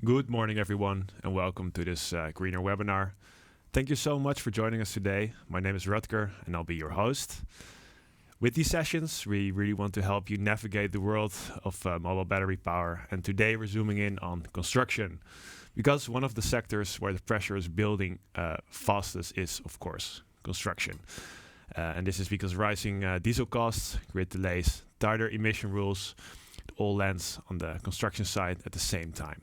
Good morning, everyone, and welcome to this Greener webinar. Thank you so much for joining us today. My name is Rutger, and I'll be your host. With these sessions, we really want to help you navigate the world of mobile battery power. And today we're zooming in on construction, because one of the sectors where the pressure is building fastest is, of course, construction. And this is because rising diesel costs, grid delays, tighter emission rules, it all lands on the construction site at the same time.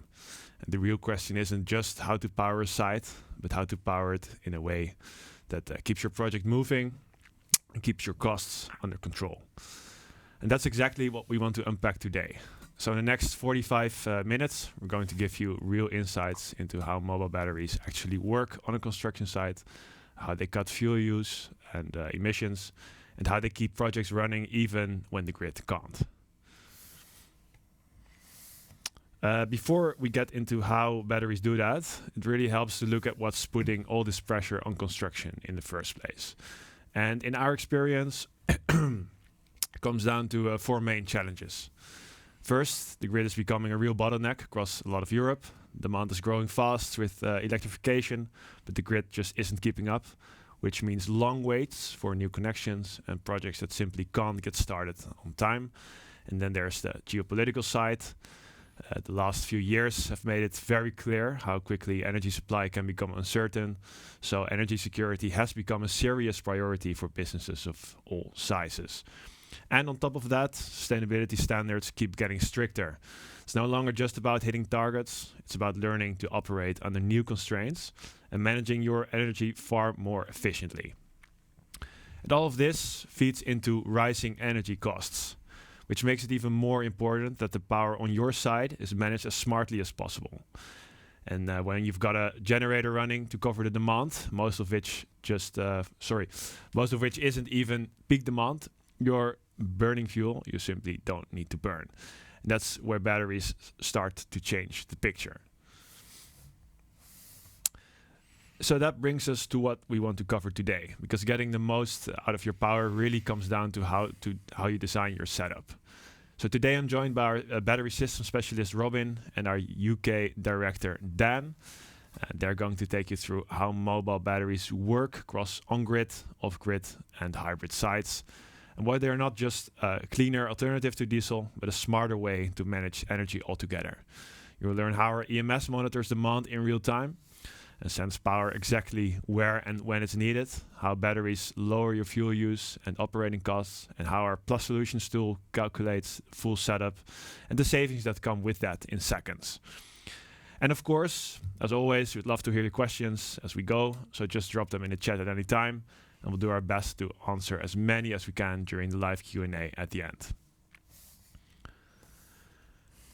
And the real question isn't just how to power a site, but how to power it in a way that keeps your project moving and keeps your costs under control. And that's exactly what we want to unpack today. So in the next 45 minutes, we're going to give you real insights into how mobile batteries actually work on a construction site, how they cut fuel use and emissions, and how they keep projects running even when the grid can't. Before we get into how batteries do that, it really helps to look at what's putting all this pressure on construction in the first place. And in our experience, it comes down to four main challenges. First, the grid is becoming a real bottleneck across a lot of Europe. Demand is growing fast with electrification, but the grid just isn't keeping up, which means long waits for new connections and projects that simply can't get started on time. And then there's the geopolitical side. The last few years have made it very clear how quickly energy supply can become uncertain. So energy security has become a serious priority for businesses of all sizes. And on top of that, sustainability standards keep getting stricter. It's no longer just about hitting targets. It's about learning to operate under new constraints and managing your energy far more efficiently. And all of this feeds into rising energy costs, which makes it even more important that the power on your side is managed as smartly as possible. And when you've got a generator running to cover the demand, most of which isn't even peak demand, you're burning fuel you simply don't need to burn. And that's where batteries start to change the picture. So that brings us to what we want to cover today, because getting the most out of your power really comes down to how you design your setup. So today I'm joined by our battery system specialist Robin and our UK director Dan. They're going to take you through how mobile batteries work across on-grid, off-grid and hybrid sites, and why they're not just a cleaner alternative to diesel, but a smarter way to manage energy altogether. You'll learn how our EMS monitors demand in real time and sends power exactly where and when it's needed, how batteries lower your fuel use and operating costs, and how our Plus Solutions tool calculates full setup and the savings that come with that in seconds. And of course, as always, we'd love to hear your questions as we go, so just drop them in the chat at any time, and we'll do our best to answer as many as we can during the live Q&A at the end.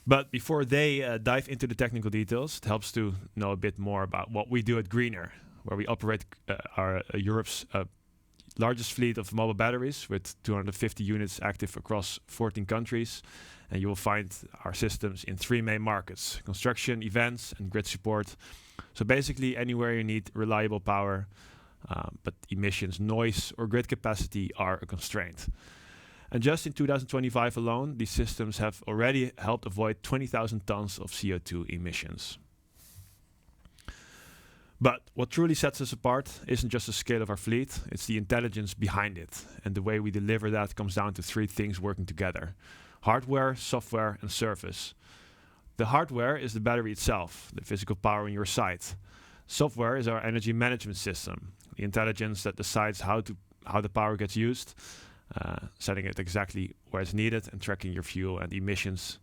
But before they dive into the technical details, it helps to know a bit more about what we do at Greener, where we operate Europe's largest fleet of mobile batteries with 250 units active across 14 countries. And you will find our systems in three main markets: construction, events, and grid support. So basically anywhere you need reliable power, but emissions, noise, or grid capacity are a constraint. And just in 2025 alone, these systems have already helped avoid 20,000 tons of CO2 emissions. But what truly sets us apart isn't just the scale of our fleet, it's the intelligence behind it. And the way we deliver that comes down to three things working together: hardware, software, and service. The hardware is the battery itself, the physical power in your site. Software is our energy management system, the intelligence that decides how the power gets used, setting it exactly where it's needed and tracking your fuel and emissions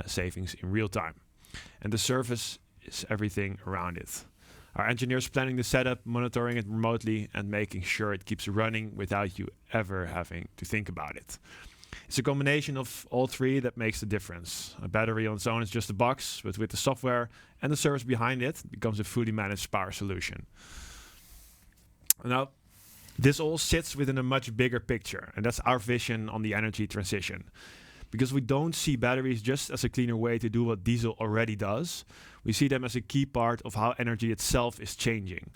savings in real time. And the service is everything around it. Our engineers planning the setup, monitoring it remotely, and making sure it keeps running without you ever having to think about it. It's a combination of all three that makes the difference. A battery on its own is just a box, but with the software and the service behind it, it becomes a fully managed power solution. Now, this all sits within a much bigger picture, and that's our vision on the energy transition. Because we don't see batteries just as a cleaner way to do what diesel already does, we see them as a key part of how energy itself is changing.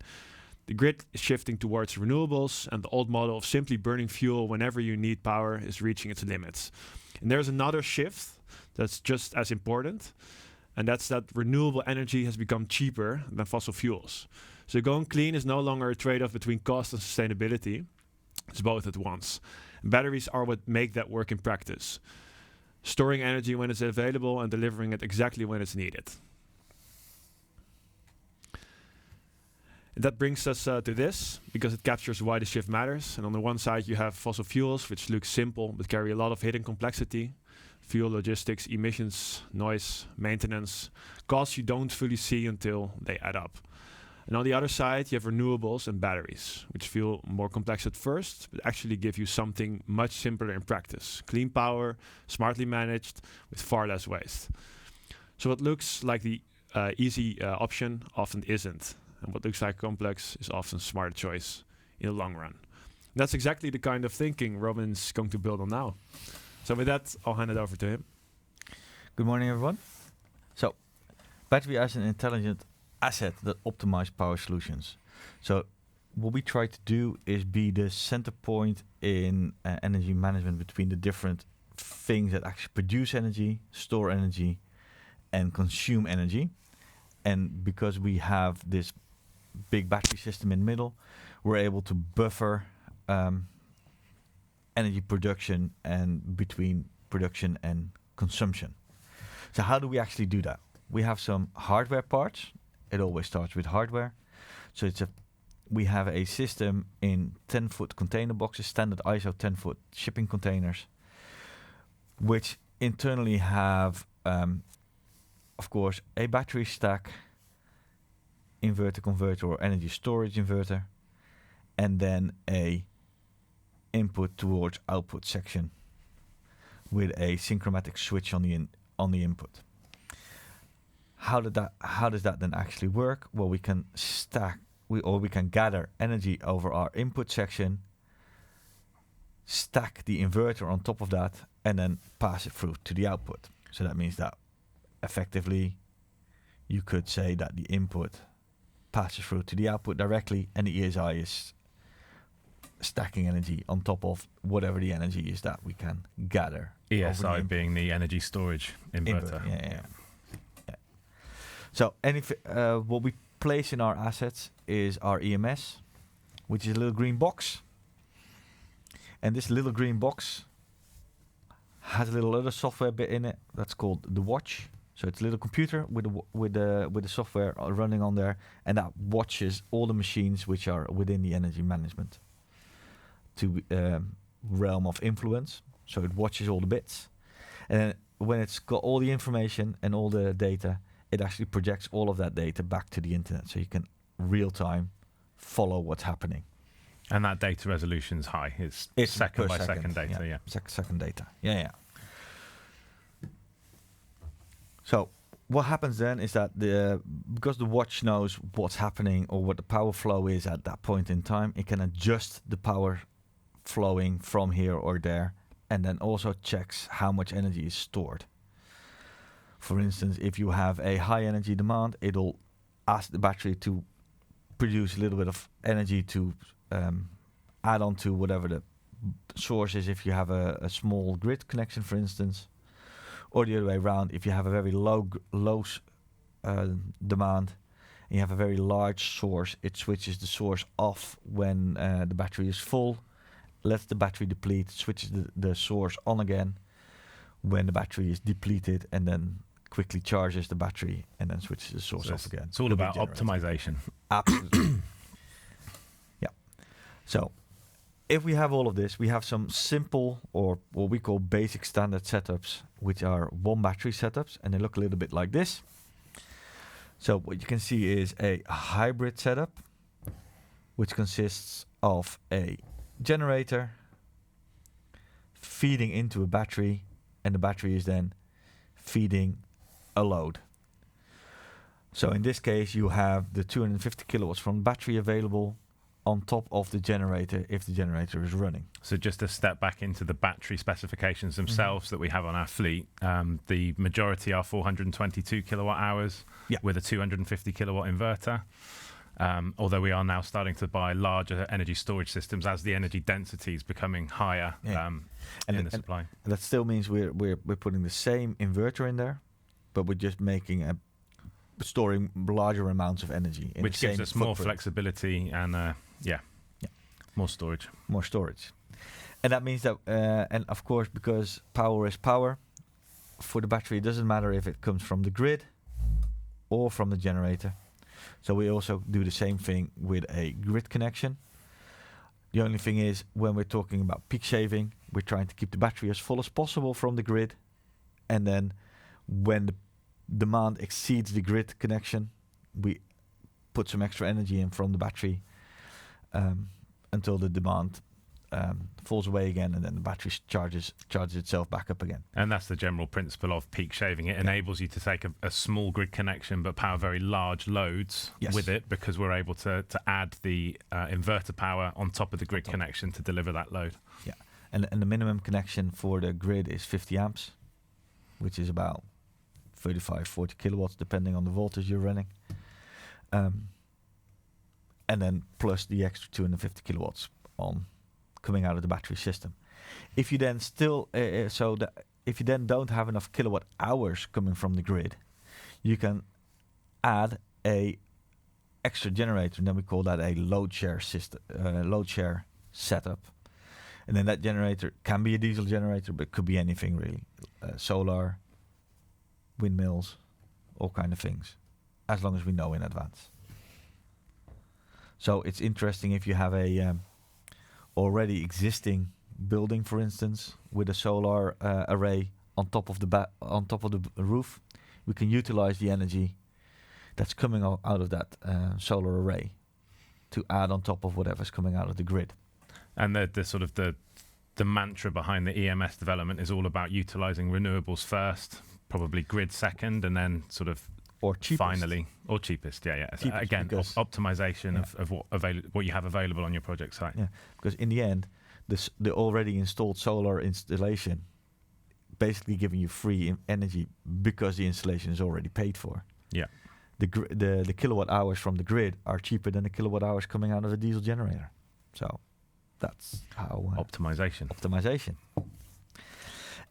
The grid is shifting towards renewables, and the old model of simply burning fuel whenever you need power is reaching its limits. And there's another shift that's just as important, and that's that renewable energy has become cheaper than fossil fuels. So going clean is no longer a trade-off between cost and sustainability. It's both at once. And batteries are what make that work in practice. Storing energy when it's available and delivering it exactly when it's needed. And that brings us to this, because it captures why the shift matters. And on the one side, you have fossil fuels, which look simple but carry a lot of hidden complexity. Fuel logistics, emissions, noise, maintenance, costs you don't fully see until they add up. And on the other side, you have renewables and batteries, which feel more complex at first, but actually give you something much simpler in practice. Clean power, smartly managed, with far less waste. So what looks like the easy option often isn't. And what looks like complex is often a smart choice in the long run. And that's exactly the kind of thinking Robin's going to build on now. So with that, I'll hand it over to him. Good morning, everyone. So, battery as an intelligent asset that optimize power solutions. So, what we try to do is be the center point in energy management between the different things that actually produce energy, store energy, and consume energy. And because we have this big battery system in the middle, we're able to buffer energy production and between production and consumption. So how do we actually do that? We have some hardware parts. It always starts with hardware. So we have a system in 10-foot container boxes, standard ISO 10-foot shipping containers, which internally have, of course, a battery stack, inverter converter or energy storage inverter, and then a input towards output section with a synchromatic switch on the input. How does that then actually work? Well, we can we can gather energy over our input section, stack the inverter on top of that, and then pass it through to the output. So that means that effectively you could say that the input passes through to the output directly, and the ESI is stacking energy on top of whatever the energy is that we can gather. ESI being the energy storage inverter. Yeah. So what we place in our assets is our EMS, which is a little green box. And this little green box has a little other software bit in it that's called the watch. So it's a little computer with the software running on there, and that watches all the machines which are within the energy management to realm of influence. So it watches all the bits, and when it's got all the information and all the data, it actually projects all of that data back to the internet, so you can real time follow what's happening. And that data resolution's high. It's second by second data. Yeah. Second data. Yeah. So what happens then is that because the watch knows what's happening or what the power flow is at that point in time, it can adjust the power flowing from here or there, and then also checks how much energy is stored. For instance, if you have a high energy demand, it'll ask the battery to produce a little bit of energy to add on to whatever the source is, if you have a small grid connection, for instance. Or the other way around, if you have a very low demand and you have a very large source, it switches the source off when the battery is full, lets the battery deplete, switches the source on again when the battery is depleted, and then quickly charges the battery and then switches the source off again. It's all about optimization. Absolutely. Yeah. So if we have all of this, we have some simple or what we call basic standard setups, which are one battery setups, and they look a little bit like this. So what you can see is a hybrid setup, which consists of a generator feeding into a battery, and the battery is then feeding a load. So in this case, you have the 250 kilowatts from the battery available on top of the generator if the generator is running. So just to step back into the battery specifications themselves that we have on our fleet, the majority are 422 kilowatt hours with a 250 kilowatt inverter. Although we are now starting to buy larger energy storage systems as the energy density is becoming higher in the supply. And that still means we're putting the same inverter in there, but we're just storing larger amounts of energy. Which gives us more flexibility and more storage. More storage. And that means that, and of course, because power is power, for the battery, it doesn't matter if it comes from the grid or from the generator. So we also do the same thing with a grid connection. The only thing is, when we're talking about peak shaving, we're trying to keep the battery as full as possible from the grid. And then when the demand exceeds the grid connection, we put some extra energy in from the battery until the demand falls away again, and then the battery charges itself back up again. And that's the general principle of peak shaving. It enables you to take a small grid connection but power very large loads with it, because we're able to add the inverter power on top of the grid connection to deliver that load. Yeah, and the minimum connection for the grid is 50 amps, which is about 35, 40 kilowatts, depending on the voltage you're running. And then plus the extra 250 kilowatts coming out of the battery system. If you then if you then don't have enough kilowatt hours coming from the grid, you can add a extra generator, and then we call that a load share system, load share setup. And then that generator can be a diesel generator, but it could be anything really, solar, windmills, all kind of things, as long as we know in advance. So it's interesting if you have a already existing building, for instance, with a solar array on top of the roof. We can utilize the energy that's coming out of that solar array to add on top of whatever's coming out of the grid. And the sort of the mantra behind the EMS development is all about utilizing renewables first, probably grid second, and then sort of or cheapest. Finally, or cheapest, cheapest, again, optimization of what you have available on your project site. Yeah, because in the end, the already installed solar installation basically giving you free energy because the installation is already paid for. Yeah, the kilowatt hours from the grid are cheaper than the kilowatt hours coming out of the diesel generator. So that's how optimization.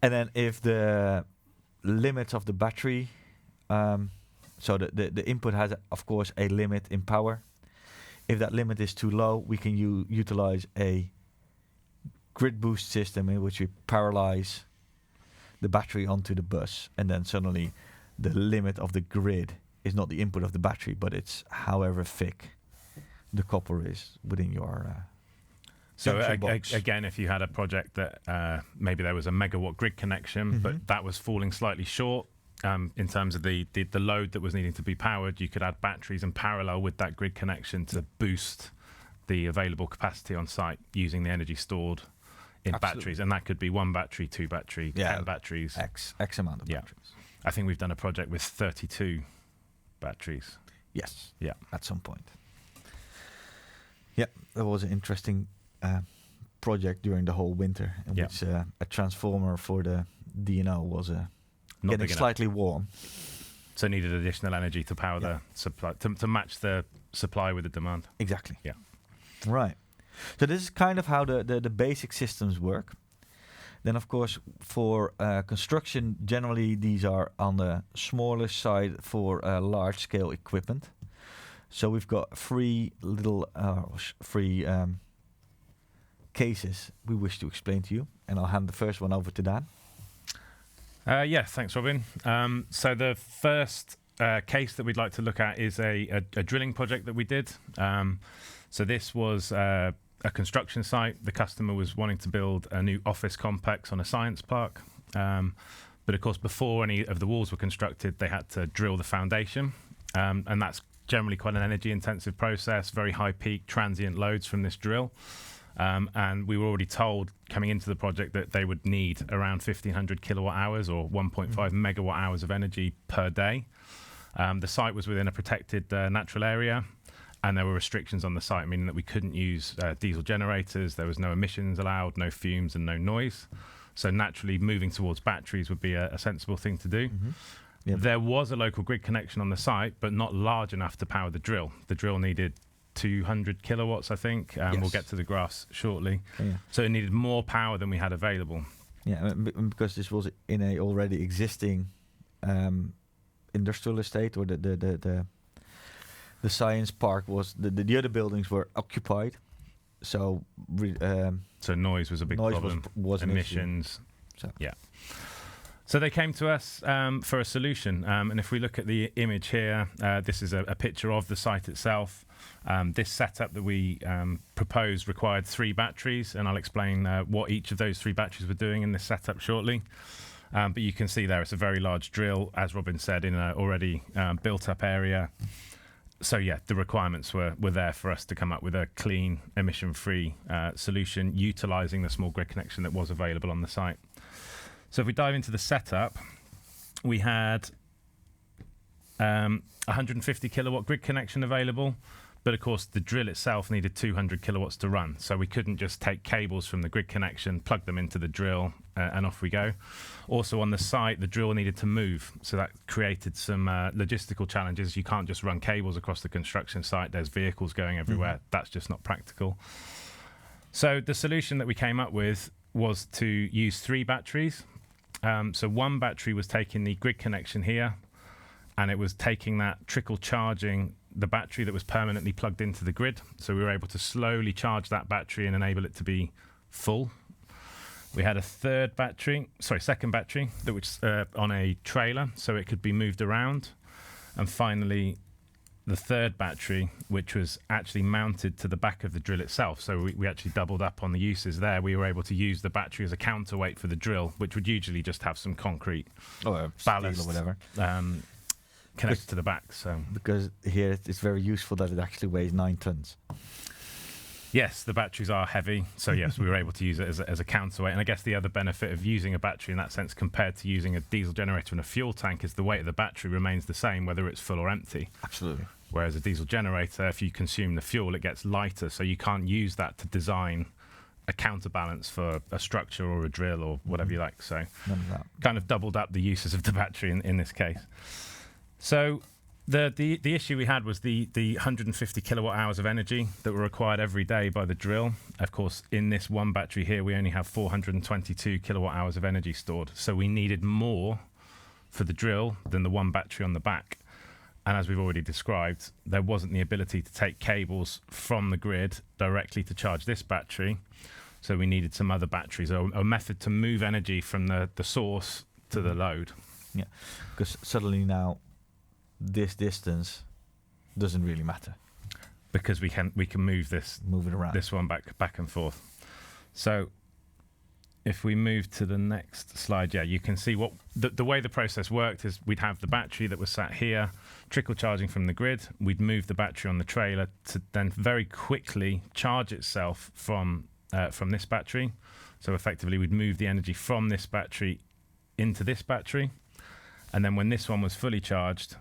And then if the limits of the battery. So the input has, of course, a limit in power. If that limit is too low, we can utilize a grid boost system in which we paralyze the battery onto the bus, and then suddenly the limit of the grid is not the input of the battery, but it's however thick the copper is within your so again, if you had a project that maybe there was a megawatt grid connection, but that was falling slightly short, in terms of the load that was needing to be powered, you could add batteries in parallel with that grid connection to boost the available capacity on site using the energy stored in batteries. And that could be 1 battery, 2 battery, 10 batteries. X amount of batteries. I think we've done a project with 32 batteries. Yes. Yeah. At some point. Yeah, that was an interesting project during the whole winter, in which a transformer for the DNO was getting slightly warm. So needed additional energy to power the supply, to match the supply with the demand. Exactly. Yeah. Right. So this is kind of how the basic systems work. Then, of course, for construction, generally these are on the smaller side for large-scale equipment. So we've got 3 little cases we wish to explain to you. And I'll hand the first one over to Dan. Thanks, Robin. So the first case that we'd like to look at is a drilling project that we did. So this was a construction site. The customer was wanting to build a new office complex on a science park. But of course, before any of the walls were constructed, they had to drill the foundation. And that's generally quite an energy intensive process, very high peak transient loads from this drill. And we were already told coming into the project that they would need around 1,500 kilowatt hours or 1.5 megawatt hours of energy per day. The site was within a protected natural area, and there were restrictions on the site, meaning that we couldn't use diesel generators. There was no emissions allowed, no fumes and no noise. So naturally moving towards batteries would be a sensible thing to do. Yep. There was a local grid connection on the site, but not large enough to power the drill. The drill needed 200 kilowatts, I think. We'll get to the graphs shortly. Yeah. So it needed more power than we had available. Yeah, because this was in a already existing industrial estate, or the science park was the other buildings were occupied, so so noise was a big problem. Was an emissions. So. Yeah. So they came to us for a solution, and if we look at the image here, this is a picture of the site itself. This setup that we proposed required 3 batteries, and I'll explain what each of those 3 batteries were doing in this setup shortly. But you can see there it's a very large drill, as Robin said, in an already built-up area. So yeah, the requirements were there for us to come up with a clean, emission-free solution, utilising the small grid connection that was available on the site. So if we dive into the setup, we had 150 kilowatt grid connection available, but of course the drill itself needed 200 kilowatts to run. So we couldn't just take cables from the grid connection, plug them into the drill, and off we go. Also on the site, the drill needed to move. So that created some logistical challenges. You can't just run cables across the construction site. There's vehicles going everywhere. That's just not practical. So the solution that we came up with was to use 3 batteries. So 1 battery was taking the grid connection here, and it was taking that, trickle charging the battery that was permanently plugged into the grid. So we were able to slowly charge that battery and enable it to be full. We had a second battery that was on a trailer, so it could be moved around. And finally, the 3rd battery, which was actually mounted to the back of the drill itself. So we actually doubled up on the uses there. We were able to use the battery as a counterweight for the drill, which would usually just have some concrete or ballast steel or whatever connected to the back. So because here it's very useful that it actually weighs 9 tons. Yes, the batteries are heavy, so yes, we were able to use it as a counterweight. And I guess the other benefit of using a battery in that sense compared to using a diesel generator and a fuel tank is the weight of the battery remains the same whether it's full or empty. Absolutely. Whereas a diesel generator, if you consume the fuel, it gets lighter, so you can't use that to design a counterbalance for a structure or a drill or whatever you like. So kind of doubled up the uses of the battery in this case. So the issue we had was the 150 kilowatt hours of energy that were required every day by the drill. Of course, in this 1 battery here, we only have 422 kilowatt hours of energy stored. So we needed more for the drill than the 1 battery on the back. And as we've already described, there wasn't the ability to take cables from the grid directly to charge this battery. So we needed some other batteries, or a method to move energy from the source to the load. Yeah, because suddenly now this distance doesn't really matter, because we can move it around, this one back and forth. So if we move to the next slide, you can see what the way the process worked is we'd have the battery that was sat here, trickle charging from the grid. We'd move the battery on the trailer to then very quickly charge itself from this battery. So effectively, we'd move the energy from this battery into this battery, and then when this one was fully charged,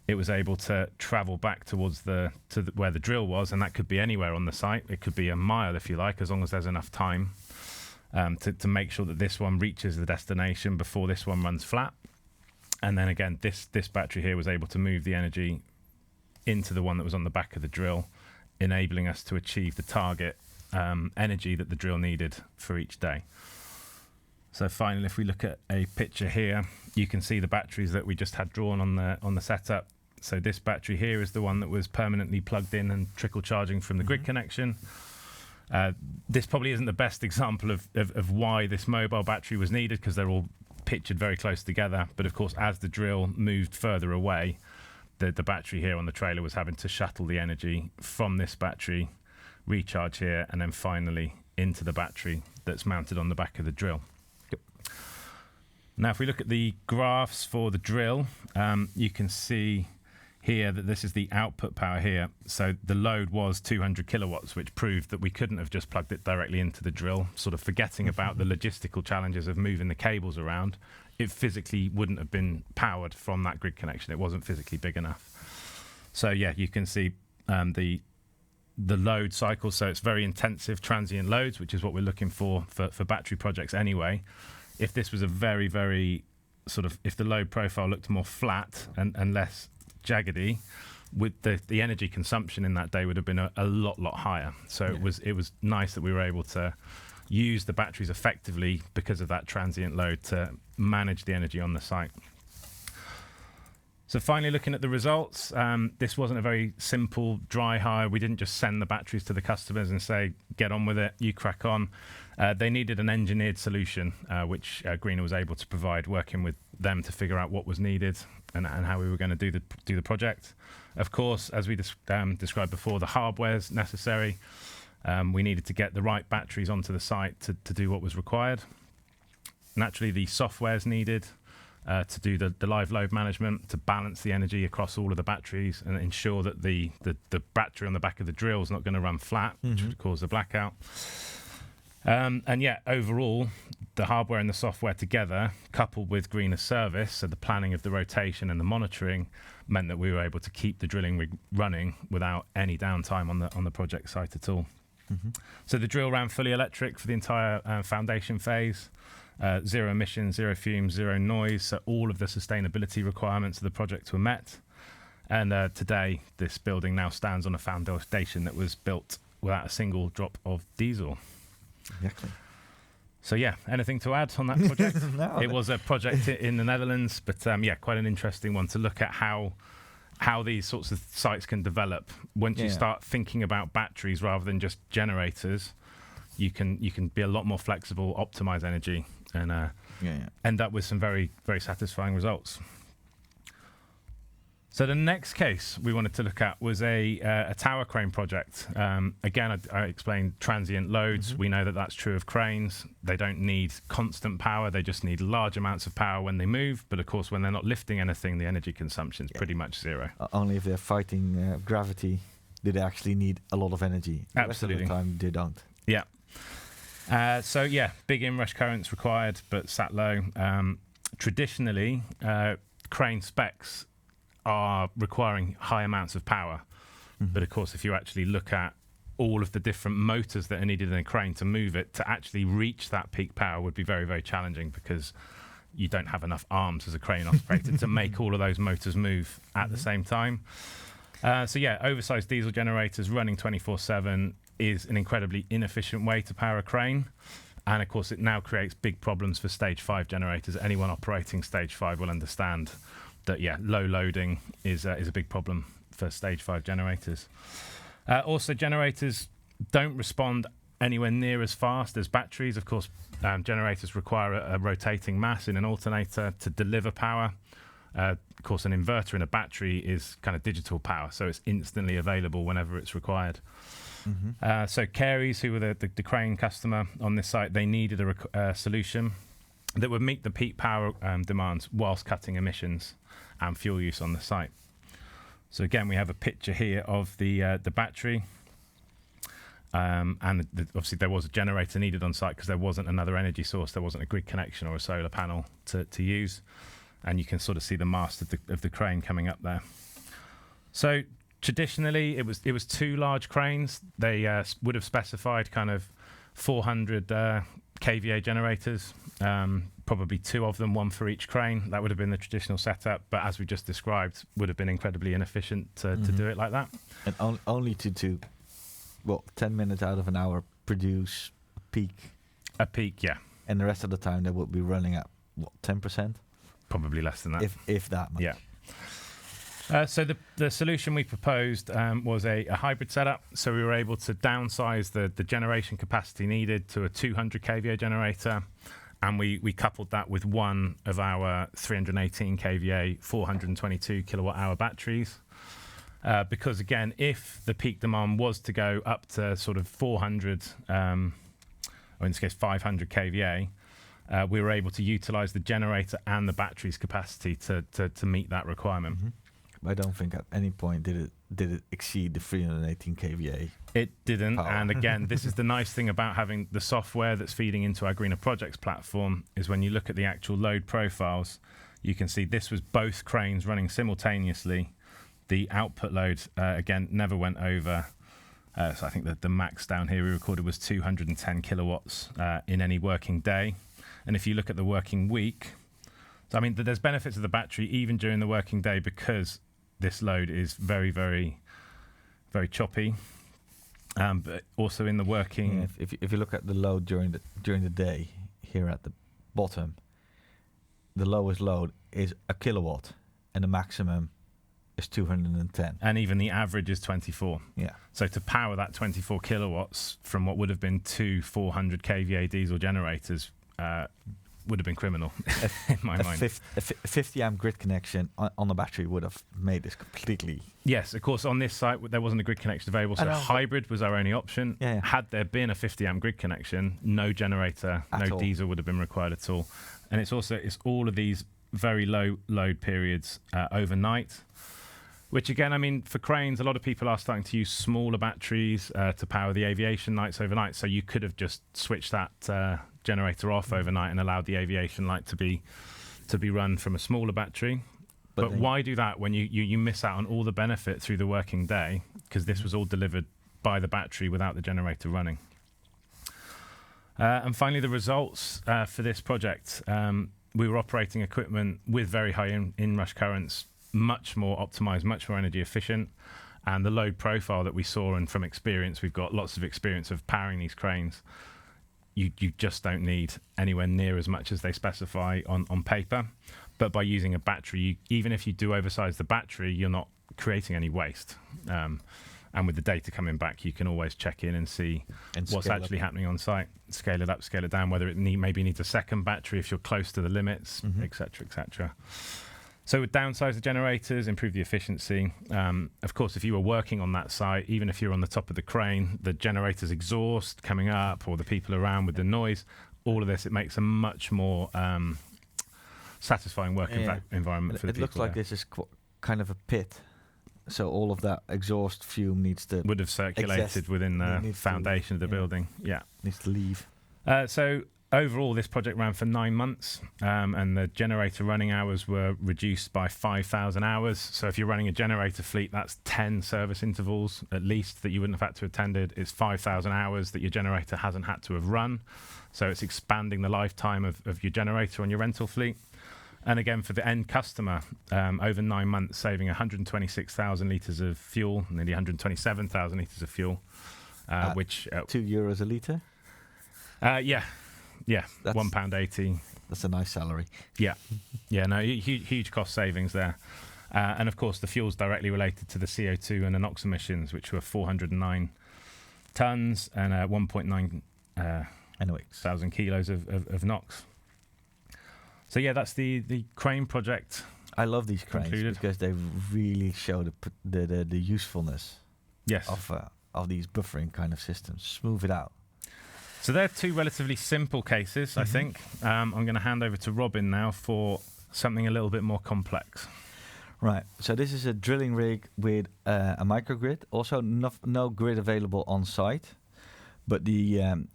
it was able to travel back towards where the drill was, and that could be anywhere on the site. It could be a mile if you like, as long as there's enough time to make sure that this one reaches the destination before this one runs flat. And then again, this battery here was able to move the energy into the one that was on the back of the drill, enabling us to achieve the target energy that the drill needed for each day. So finally, if we look at a picture here, you can see the batteries that we just had drawn on the setup. So this battery here is the one that was permanently plugged in and trickle charging from the grid connection. This probably isn't the best example of why this mobile battery was needed, because they're all pictured very close together. But of course, as the drill moved further away, the battery here on the trailer was having to shuttle the energy from this battery, recharge here, and then finally into the battery that's mounted on the back of the drill. Now, if we look at the graphs for the drill, you can see here that this is the output power here. So the load was 200 kilowatts, which proved that we couldn't have just plugged it directly into the drill, sort of forgetting about the logistical challenges of moving the cables around. It physically wouldn't have been powered from that grid connection. It wasn't physically big enough. So yeah, you can see the load cycle. So it's very intensive transient loads, which is what we're looking for battery projects anyway. If this was a very, very if the load profile looked more flat and less jaggedy, with the energy consumption in that day would have been a lot higher. So it was nice that we were able to use the batteries effectively because of that transient load to manage the energy on the site. So finally, looking at the results, this wasn't a very simple dry hire. We didn't just send the batteries to the customers and say, get on with it, you crack on. They needed an engineered solution, which Greener was able to provide, working with them to figure out what was needed and how we were going to do the project. Of course, as we described before, the hardware's necessary. We needed to get the right batteries onto the site to do what was required. Naturally, the software's needed to do the live load management, to balance the energy across all of the batteries and ensure that the battery on the back of the drill is not going to run flat, which would cause a blackout. And yeah, overall, the hardware and the software together, coupled with Greener's service, so the planning of the rotation and the monitoring, meant that we were able to keep the drilling rig running without any downtime on the project site at all. So the drill ran fully electric for the entire foundation phase. Zero emissions, zero fumes, zero noise. So all of the sustainability requirements of the project were met. And today, this building now stands on a foundation that was built without a single drop of diesel. Exactly. So yeah, anything to add on that project? No, it was a project in the Netherlands, but yeah, quite an interesting one to look at how these sorts of sites can develop. Once you start thinking about batteries rather than just generators, you can be a lot more flexible, optimize energy, and end up with some very, very satisfying results. So the next case we wanted to look at was a tower crane project. Again, I explained transient loads. We know that that's true of cranes. They don't need constant power. They just need large amounts of power when they move. But of course, when they're not lifting anything, the energy consumption is pretty much zero. Only if they're fighting gravity do they actually need a lot of energy. The Absolutely. rest of the time, they don't. Yeah. So yeah, big inrush currents required, but sat low. Traditionally, crane specs are requiring high amounts of power. But of course, if you actually look at all of the different motors that are needed in a crane to move it, to actually reach that peak power would be very, very challenging because you don't have enough arms as a crane operator to make all of those motors move at the same time. So yeah, oversized diesel generators running 24/7 is an incredibly inefficient way to power a crane. And of course, it now creates big problems for stage 5 generators. Anyone operating stage 5 will understand that, yeah, low loading is a big problem for stage 5 generators. Also, generators don't respond anywhere near as fast as batteries. Of course, generators require a rotating mass in an alternator to deliver power. Of course, an inverter in a battery is kind of digital power, so it's instantly available whenever it's required. So Careys, who were the crane customer on this site, they needed a solution that would meet the peak power demands whilst cutting emissions and fuel use on the site. So again, we have a picture here of the battery. And obviously there was a generator needed on site because there wasn't another energy source. There wasn't a grid connection or a solar panel to use. And you can sort of see the mast of the crane coming up there. So traditionally, it was 2 large cranes. They would have specified kind of 400 kVA generators, probably 2 of them, 1 for each crane. That would have been the traditional setup, but as we just described, would have been incredibly inefficient to do it like that. And only to 10 minutes out of an hour produce a peak. A peak, yeah. And the rest of the time they would be running at 10%? Probably less than that. If that much. Yeah. So the solution we proposed was a hybrid setup. So we were able to downsize the generation capacity needed to a 200 kVA generator, and we coupled that with one of our 318 kVA 422 kilowatt hour batteries. Because again, if the peak demand was to go up to sort of 400, or in this case 500 kVA, we were able to utilize the generator and the battery's capacity to meet that requirement. I don't think at any point did it exceed the 318 kVA. It didn't. Power. And again, this is the nice thing about having the software that's feeding into our Greener Projects platform, is when you look at the actual load profiles, you can see this was both cranes running simultaneously. The output load, again, never went over. So I think that the max down here we recorded was 210 kilowatts in any working day. And if you look at the working week, so I mean, there's benefits of the battery even during the working day because this load is very, very, very choppy. But also in the working... Yeah, if you look at the load during the day, here at the bottom, the lowest load is 1 kilowatt. and the maximum is 210. And even the average is 24. Yeah. So to power that 24 kilowatts from what would have been two 400 kVA diesel generators would have been criminal in my mind. A 50 amp grid connection on the battery would have made this completely... Yes, of course, on this site, there wasn't a grid connection available, so hybrid was our only option. Yeah. Had there been a 50 amp grid connection, no generator, no diesel would have been required at all. And it's all of these very low load periods overnight, which again, I mean, for cranes, a lot of people are starting to use smaller batteries to power the aviation lights overnight. So you could have just switched that generator off overnight and allowed the aviation light to be run from a smaller battery. But why do that when you miss out on all the benefit through the working day? Because this was all delivered by the battery without the generator running. And finally, the results for this project. We were operating equipment with very high inrush currents, much more optimized, much more energy efficient. And the load profile that we saw, and from experience, we've got lots of experience of powering these cranes. You just don't need anywhere near as much as they specify on paper. But by using a battery, even if you do oversize the battery, you're not creating any waste. And with the data coming back, you can always check in and see what's actually happening on site. Scale it up, scale it down, whether it maybe needs a second battery if you're close to the limits, et cetera, et cetera. So we'd downsize the generators, improve the efficiency. Of course, if you were working on that site, even if you're on the top of the crane, the generator's exhaust coming up or the people around with the noise, all of this, it makes a much more satisfying work environment for the people. It looks like this is kind of a pit. So all of that exhaust fume would have circulated within the foundation of the building. Yeah. Needs to leave. So overall, this project ran for 9 months, and the generator running hours were reduced by 5,000 hours. So if you're running a generator fleet, that's 10 service intervals at least that you wouldn't have had to have attended. It's 5,000 hours that your generator hasn't had to have run. So it's expanding the lifetime of your generator on your rental fleet. And again, for the end customer, over 9 months, saving 126,000 litres of fuel, nearly 127,000 litres of fuel, which... €2 a litre? Yeah, £1.80. That's a nice salary. Yeah, no, huge cost savings there. And of course, the fuel's directly related to the CO2 and the NOx emissions, which were 409 tonnes and 1.9 thousand kilos of NOx. So yeah, that's the crane project. I love these cranes because they really show the usefulness of these buffering kind of systems. Smooth it out. So they're two relatively simple cases, I think. I'm going to hand over to Robin now for something a little bit more complex. Right. So this is a drilling rig with a microgrid. Also, no grid available on site. But the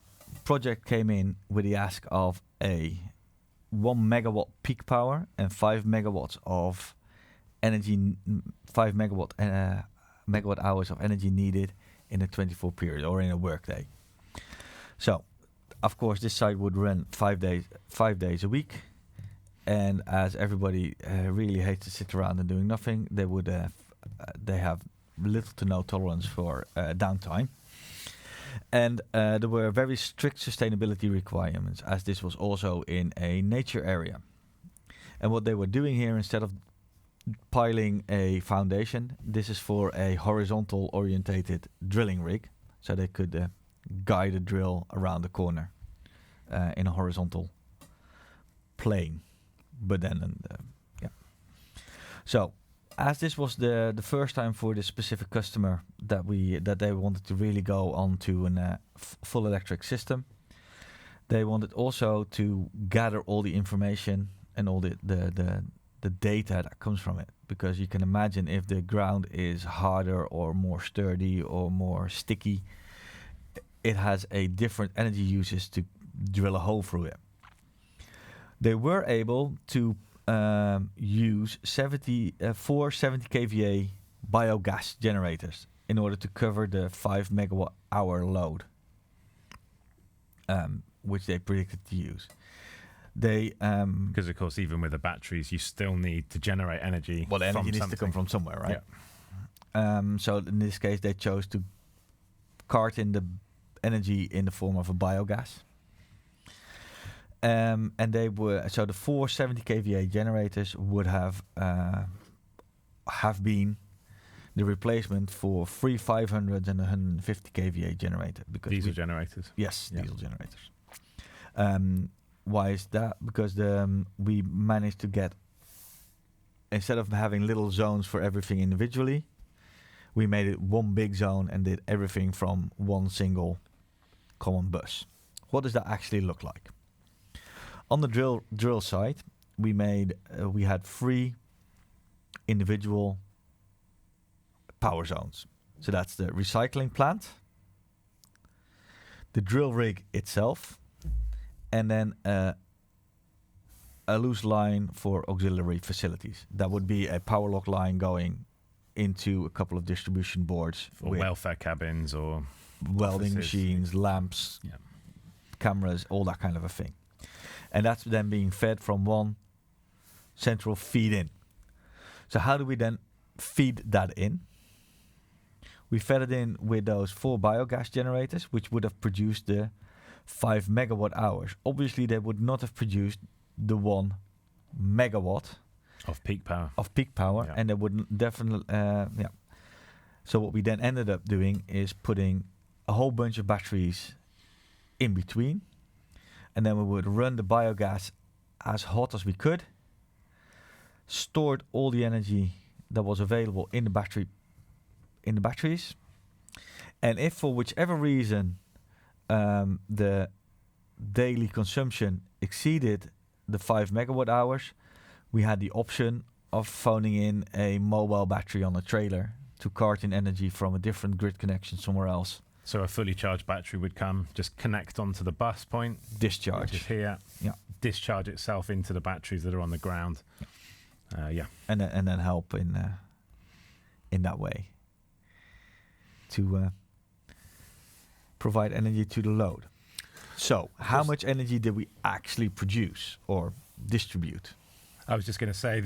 project came in with the ask of a 1 megawatt peak power and 5 megawatts of energy, 5 megawatt hours of energy needed in a 24 period or in a workday. So, of course, this site would run 5 days a week, and as everybody really hates to sit around and doing nothing, they have little to no tolerance for downtime. And there were very strict sustainability requirements, as this was also in a nature area. And what they were doing here, instead of piling a foundation, this is for a horizontal orientated drilling rig, so they could guide a drill around the corner in a horizontal plane. But then, So, as this was the first time for this specific customer that they wanted to really go on to a full electric system, they wanted also to gather all the information and all the data that comes from it. Because you can imagine if the ground is harder or more sturdy or more sticky, it has a different energy usage to drill a hole through it. They were able to use 4 70 kVA biogas generators in order to cover the 5 megawatt hour load, which they predicted to use. Because of course, even with the batteries, you still need to generate energy. Well, the energy needs to come from somewhere, right? Yeah. So in this case, they chose to cart in the energy in the form of a biogas. And they were, so the 4 70 kVA generators would have have been the replacement for 3 500 and 150 kVA generator. Because diesel generators. Yes, Yeah. diesel generators. Why is that? Because we managed to get, instead of having little zones for everything individually, we made it one big zone and did everything from one single common bus. What does that actually look like? On the drill side, we had 3 individual power zones. So that's the recycling plant, the drill rig itself, and then a loose line for auxiliary facilities. That would be a power lock line going into a couple of distribution boards For welfare cabins or welding offices. machines, lamps, Yeah. cameras, all that kind of a thing. And that's then being fed from one central feed-in. So how do we then feed that in? We fed it in with those 4 biogas generators, which would have produced the 5 megawatt hours. Obviously, they would not have produced the 1 megawatt Of peak power. and they wouldn't definitely, So what we then ended up doing is putting a whole bunch of batteries in between, and then we would run the biogas as hot as we could, stored all the energy that was available in the batteries, and if for whichever reason the daily consumption exceeded the 5 megawatt hours, we had the option of phoning in a mobile battery on a trailer to cart in energy from a different grid connection somewhere else. So a fully charged battery would come, just connect onto the bus point, Discharge. which is here, discharge itself into the batteries that are on the ground. And then help in that way to provide energy to the load. So, how much energy did we actually produce or distribute? I was just going to say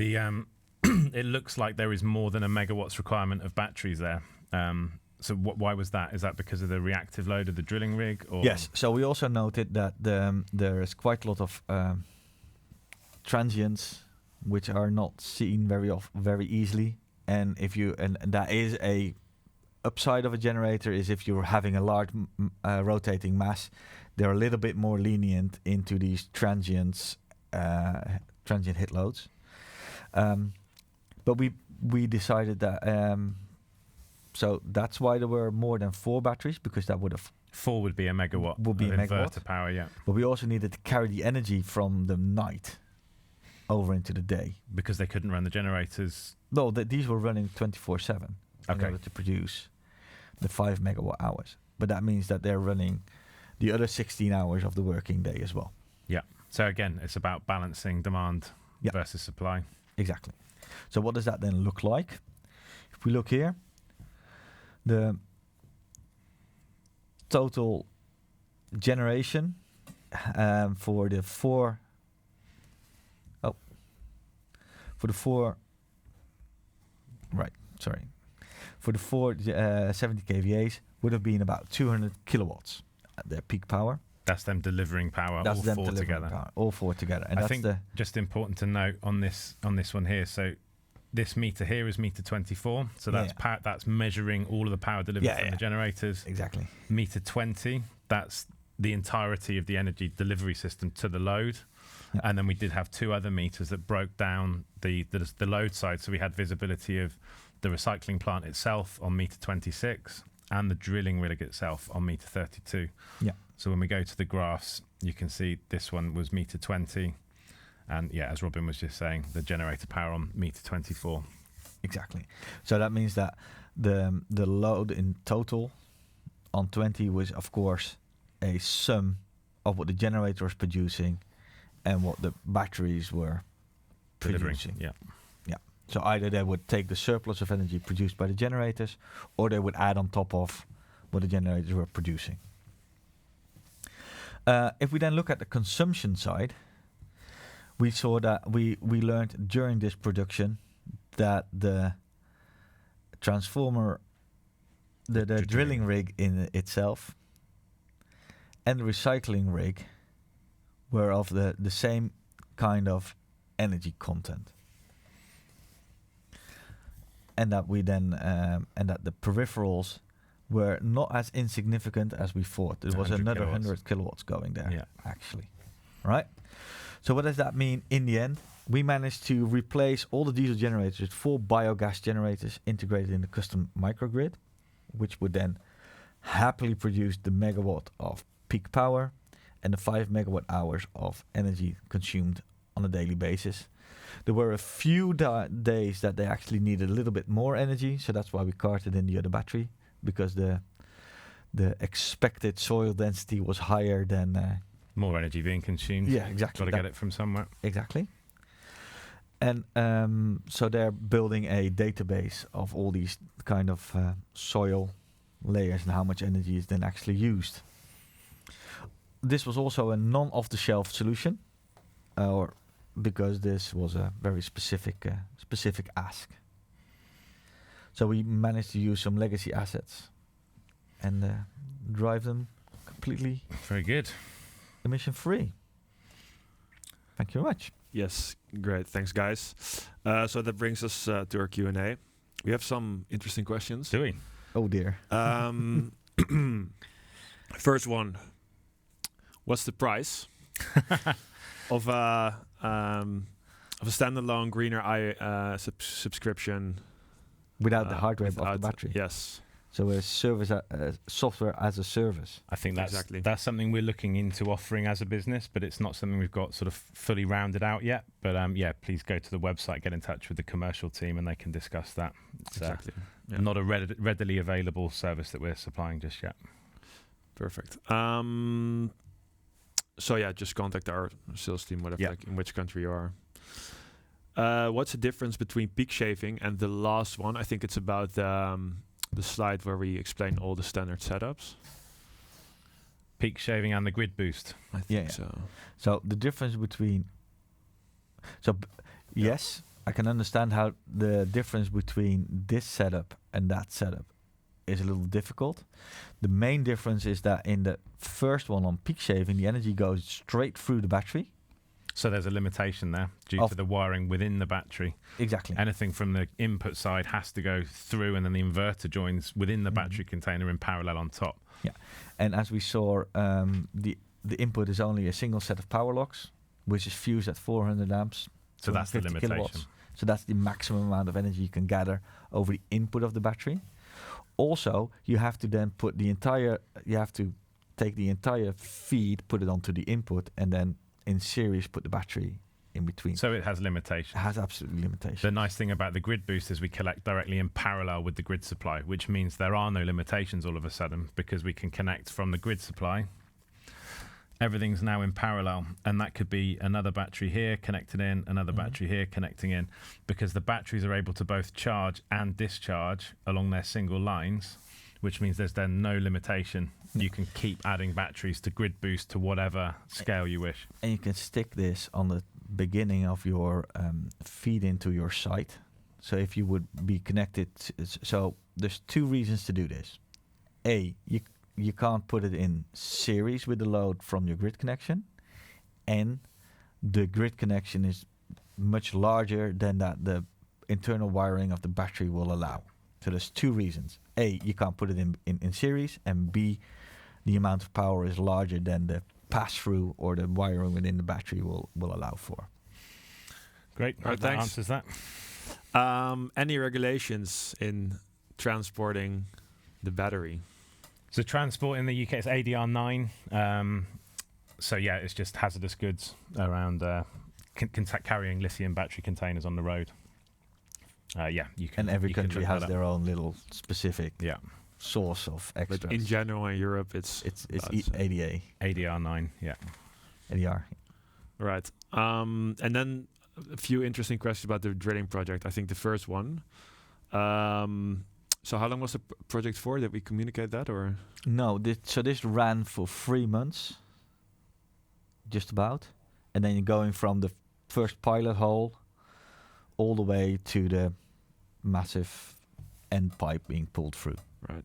it looks like there is more than a megawatts requirement of batteries there. So why was that? Is that because of the reactive load of the drilling rig? Or? Yes. So we also noted that there is quite a lot of transients which are not seen very easily, and that is a upside of a generator, is if you're having a large rotating mass, they're a little bit more lenient into these transient hit loads. But we decided that so that's why there were more than 4 batteries, because that would have 4 would be a megawatt. Would be a inverter megawatt. power, yeah. But we also needed to carry the energy from the night over into the day. Because they couldn't run the generators. No, these were running 24/7 in Okay. order to produce the 5 megawatt hours. But that means that they're running the other 16 hours of the working day as well. Yeah. So again, it's about balancing demand versus supply. Exactly. So what does that then look like? If we look here, the total generation for the 4 70 kVAs would have been about 200 kilowatts at their peak power. That's them delivering power, That's all them 4 delivering together. power, all 4 together. And I that's think just important to note on this one here. So this meter here is meter 24. So that's that's measuring all of the power delivered from the generators. exactly. Meter 20, that's the entirety of the energy delivery system to the load. Yeah. And then we did have 2 other meters that broke down the load side. So we had visibility of the recycling plant itself on meter 26 and the drilling rig itself on meter 32. Yeah. So when we go to the graphs, you can see this one was meter 20. And as Robin was just saying, the generator power on meter 24. Exactly. So that means that the load in total on 20 was, of course, a sum of what the generator was producing and what the batteries were producing. Yeah. So either they would take the surplus of energy produced by the generators, or they would add on top of what the generators were producing. If we then look at the consumption side, we saw that we learned during this production that the transformer, the drilling rig in itself, and the recycling rig were of the same kind of energy content. and that we then and that the peripherals were not as insignificant as we thought. There was 100 another kilowatts. 100 kilowatts going there, Yeah. actually. Right? So what does that mean in the end? We managed to replace all the diesel generators with 4 biogas generators integrated in the custom microgrid, which would then happily produce the megawatt of peak power and the 5 megawatt hours of energy consumed on a daily basis. There were a few days that they actually needed a little bit more energy, so that's why we carted in the other battery, because the expected soil density was higher than... More energy being consumed. Yeah, exactly. Got to get it from somewhere. Exactly. And so they're building a database of all these kind of soil layers and how much energy is then actually used. This was also a non-off-the-shelf solution, or because this was a very specific ask. So we managed to use some legacy assets and drive them completely Very good. emission-free. Thank you very much. Yes, great. Thanks, guys. So that brings us to our Q&A. We have some interesting questions. Do we? Oh dear. First one. What's the price of a standalone Greener Eye subscription Without the hardware of the without- battery. Yes. So a service, software as a service. I think Exactly. that's something we're looking into offering as a business, but it's not something we've got sort of fully rounded out yet. But yeah, please go to the website, get in touch with the commercial team, and they can discuss that. It's Exactly. Yeah. not a readily available service that we're supplying just yet. Perfect. So yeah, just contact our sales team, whatever, Yeah. like in which country you are. What's the difference between peak shaving and the last one? I think it's about the slide where we explain all the standard setups. Peak shaving and the grid boost. I think Yeah. so. So the difference between... Yes, I can understand how the difference between this setup and that setup is a little difficult. The main difference is that in the first one on peak shaving, the energy goes straight through the battery. So there's a limitation there due Of- to the wiring within the battery. Exactly. Anything from the input side has to go through, and then the inverter joins within the Mhm. battery container in parallel on top. And as we saw, the input is only a single set of power locks, which is fused at 400 amps. So that's the 250 limitation. kilowatts. So that's the maximum amount of energy you can gather over the input of the battery. Also, you have to then take the entire feed, put it onto the input, and then in series put the battery in between. So it has It limitations. has absolutely limitations. The nice thing about the grid boost is we collect directly in parallel with the grid supply, which means there are no limitations all of a sudden because we can connect from the grid supply. Everything's now in parallel, and that could be another battery here connected in, another battery here connecting in, because the batteries are able to both charge and discharge along their single lines, which means there's then no limitation. You can keep adding batteries to grid boost to whatever scale you wish. And you can stick this on the beginning of your feed into your site. So if you would be connected, so there's 2 reasons to do this. A, you can't put it in series with the load from your grid connection, and the grid connection is much larger than that the internal wiring of the battery will allow. So there's 2 reasons. A, you can't put it in series, and B, the amount of power is larger than the pass-through or the wiring within the battery will allow for. Great. All right, That thanks. answers that. Any regulations in transporting the battery? So transport in the UK is ADR 9. So yeah, it's just hazardous goods around carrying lithium battery containers on the road. Yeah, you can. And every you can country look has that up. their own little specific Yeah, source of extras. But in general in Europe, it's about the same. ADA, ADR 9. Yeah. ADR. Right. And then a few interesting questions about the drilling project. I think the first one. So how long was the project for? Did we communicate that or? No, this ran for 3 months, just about, and then you're going from the first pilot hole all the way to the massive end pipe being pulled through. Right.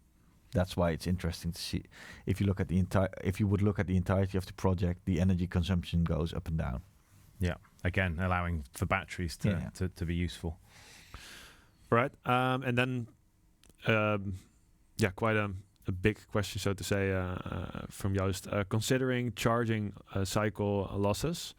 That's why it's interesting to see. If you would look at the entirety of the project, the energy consumption goes up and down. Yeah. Again, allowing for batteries to, Yeah. to be useful. Right. And then, quite a big question, so to say, from Joost. Considering charging cycle losses,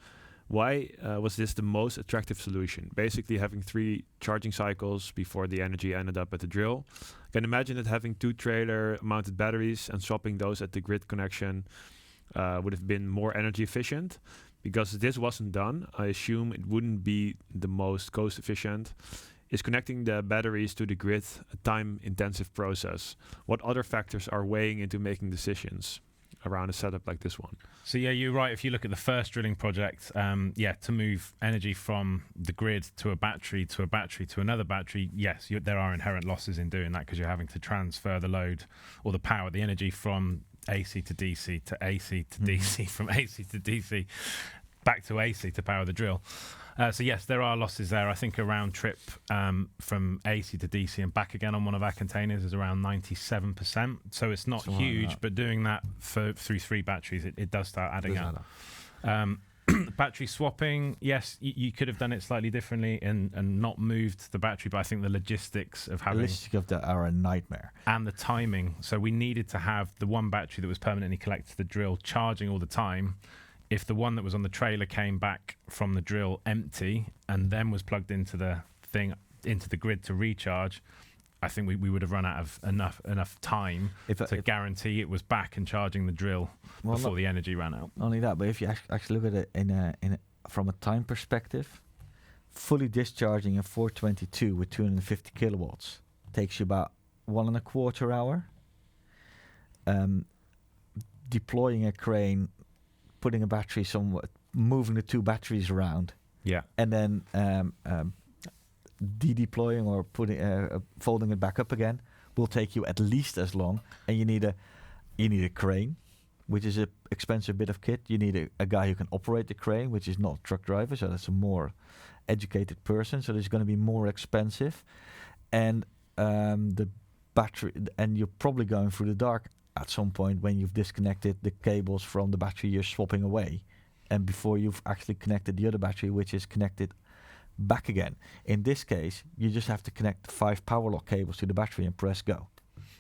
why was this the most attractive solution? Basically, having 3 charging cycles before the energy ended up at the drill. I can imagine that having 2 trailer-mounted batteries and swapping those at the grid connection would have been more energy efficient. Because this wasn't done, I assume it wouldn't be the most cost efficient. Is connecting the batteries to the grid a time-intensive process? What other factors are weighing into making decisions around a setup like this one? So yeah, you're right. If you look at the first drilling project, to move energy from the grid to a battery to another battery, yes, there are inherent losses in doing that because you're having to transfer the load or the power, the energy from AC to DC to AC to DC, from AC to DC back to AC to power the drill. So yes, there are losses there. I think a round trip from AC to DC and back again on one of our containers is around 97%. So it's not huge, but doing that through 3 batteries, it does start adding up. Battery swapping, yes, you could have done it slightly differently and not moved the battery, but I think the logistics of having... The logistics of that are a nightmare. And the timing. So we needed to have the one battery that was permanently connected to the drill charging all the time. If the one that was on the trailer came back from the drill empty and then was plugged into the grid to recharge, I think we would have run out of enough time to guarantee it was back and charging the drill before the energy ran out. Only that, but if you actually look at it from a time perspective, fully discharging a 422 with 250 kilowatts takes you about 1.25 hour. Deploying a crane, putting a battery somewhere, moving the 2 batteries around, and then de-deploying or putting folding it back up again will take you at least as long. And you need a crane, which is an expensive bit of kit. You need a guy who can operate the crane, which is not a truck driver, so that's a more educated person. So it's going to be more expensive, and the battery, and you're probably going through the dark at some point when you've disconnected the cables from the battery you're swapping away, and before you've actually connected the other battery, which is connected back again. In this case, you just have to connect 5 power lock cables to the battery and press go,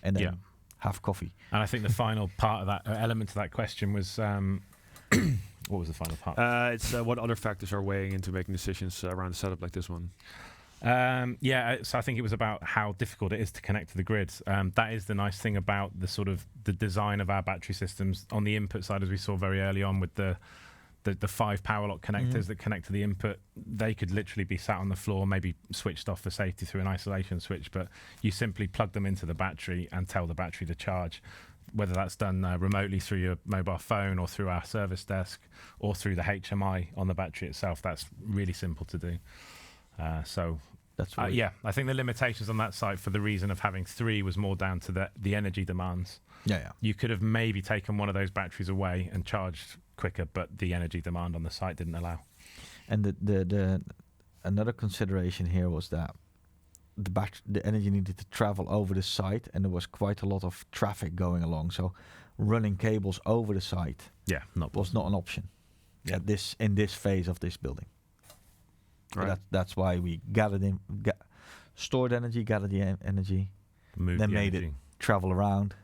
and then have coffee. And I think the final part of that element to that question was what was the final part? It's what other factors are weighing into making decisions around a setup like this one. So I think it was about how difficult it is to connect to the grid. That is the nice thing about the design of our battery systems. On the input side, as we saw very early on with the 5 power lock connectors that connect to the input, they could literally be sat on the floor, maybe switched off for safety through an isolation switch, but you simply plug them into the battery and tell the battery to charge. Whether that's done remotely through your mobile phone or through our service desk or through the HMI on the battery itself, that's really simple to do. That's I think the limitations on that site for the reason of having 3 was more down to the energy demands. You could have maybe taken one of those batteries away and charged quicker, but the energy demand on the site didn't allow. And the another consideration here was that the energy needed to travel over the site, and there was quite a lot of traffic going along. So running cables over the site was not an option in this phase of this building. Right. So that's why we stored energy, gathered the energy, then made it travel around,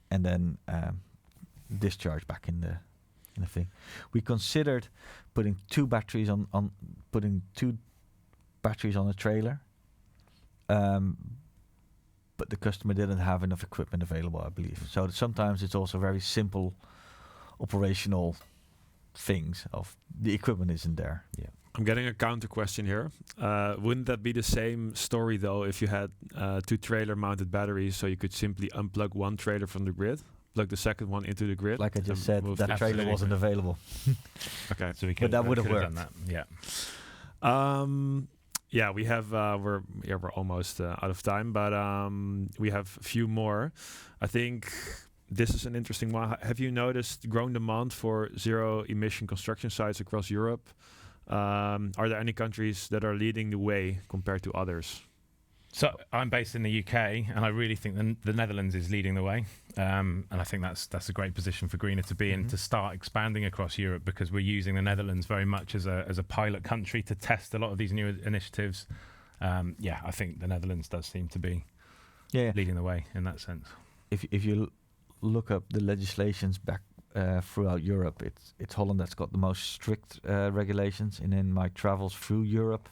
and then discharge back in the thing. We considered putting 2 batteries on a trailer, but the customer didn't have enough equipment available, I believe. So sometimes it's also very simple operational things of the equipment isn't there. Yeah. I'm getting a counter question here. Wouldn't that be the same story though if you had 2 trailer mounted batteries, so you could simply unplug one trailer from the grid, plug the second one into the grid? Like I just said, that trailer wasn't available. Okay, so but that would have worked. Done that. We have we're almost out of time, but we have a few more. I think this is an interesting one. Have you noticed growing demand for zero emission construction sites across Europe? Are there any countries that are leading the way compared to others? So I'm based in the UK, and I really think the Netherlands is leading the way, and I think that's a great position for Greener to be in, to start expanding across Europe, because we're using the Netherlands very much as a pilot country to test a lot of these new initiatives. I think the Netherlands does seem to be Yeah. leading the way in that sense. If you look up the legislations back throughout Europe, it's Holland that's got the most strict regulations. And in my travels through Europe,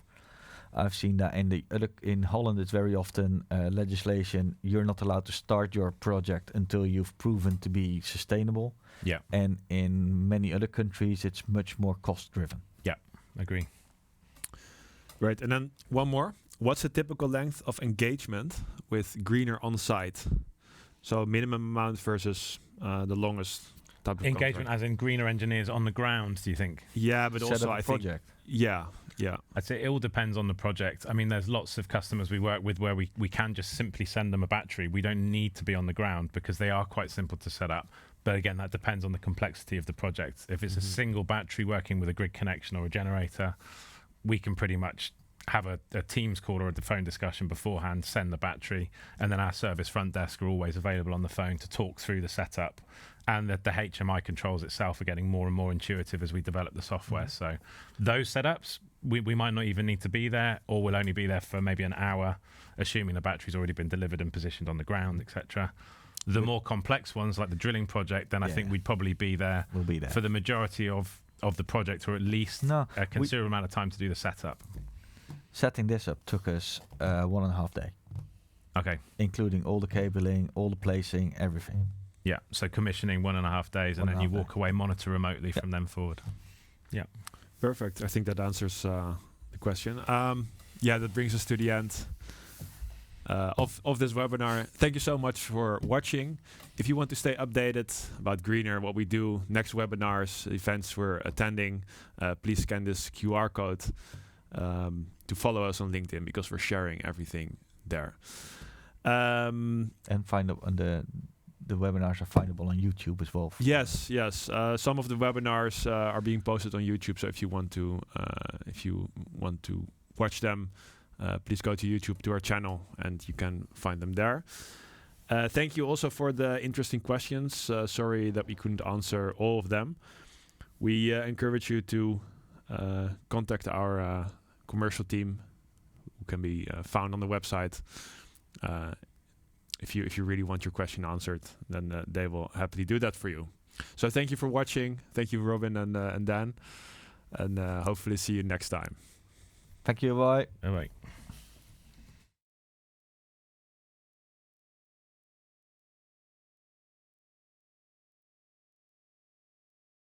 I've seen that in Holland it's very often legislation. You're not allowed to start your project until you've proven to be sustainable. Yeah. And in many other countries, it's much more cost driven. Yeah, agree. Right, and then one more. What's the typical length of engagement with Greener on site? So minimum amount versus the longest type of Engagement contract. as in Greener engineers on the ground, do you think? Yeah, but Set also up a I think project. yeah. I'd say it all depends on the project. I mean, there's lots of customers we work with where we can just simply send them a battery. We don't need to be on the ground because they are quite simple to set up. But again, that depends on the complexity of the project. If it's a single battery working with a grid connection or a generator, we can pretty much have a Teams call or a phone discussion beforehand, send the battery, and then our service front desk are always available on the phone to talk through the setup. And that the HMI controls itself are getting more and more intuitive as we develop the software. So those setups, we might not even need to be there, or we'll only be there for maybe an hour, assuming the battery's already been delivered and positioned on the ground, etc. The more complex ones, like the drilling project, then I think we'd probably be there, for the majority of the project, or at least a considerable amount of time to do the setup. Setting this up took us 1.5 days. Okay. Including all the cabling, all the placing, everything. Yeah, so commissioning 1.5 days, and then you walk away, monitor remotely from then forward. Yeah. Perfect. I think that answers the question. That brings us to the end of this webinar. Thank you so much for watching. If you want to stay updated about Greener, what we do, next webinars, events we're attending, please scan this QR code to follow us on LinkedIn, because we're sharing everything there. And find out on the webinars are findable on YouTube as well. Yes. Some of the webinars are being posted on YouTube. So if you want to watch them, please go to YouTube, to our channel, and you can find them there. Thank you also for the interesting questions. Sorry that we couldn't answer all of them. We encourage you to contact our commercial team, who can be found on the website. If you really want your question answered, then they will happily do that for you. So thank you for watching. Thank you, Robin and Dan. And hopefully see you next time. Thank you. Bye. All right.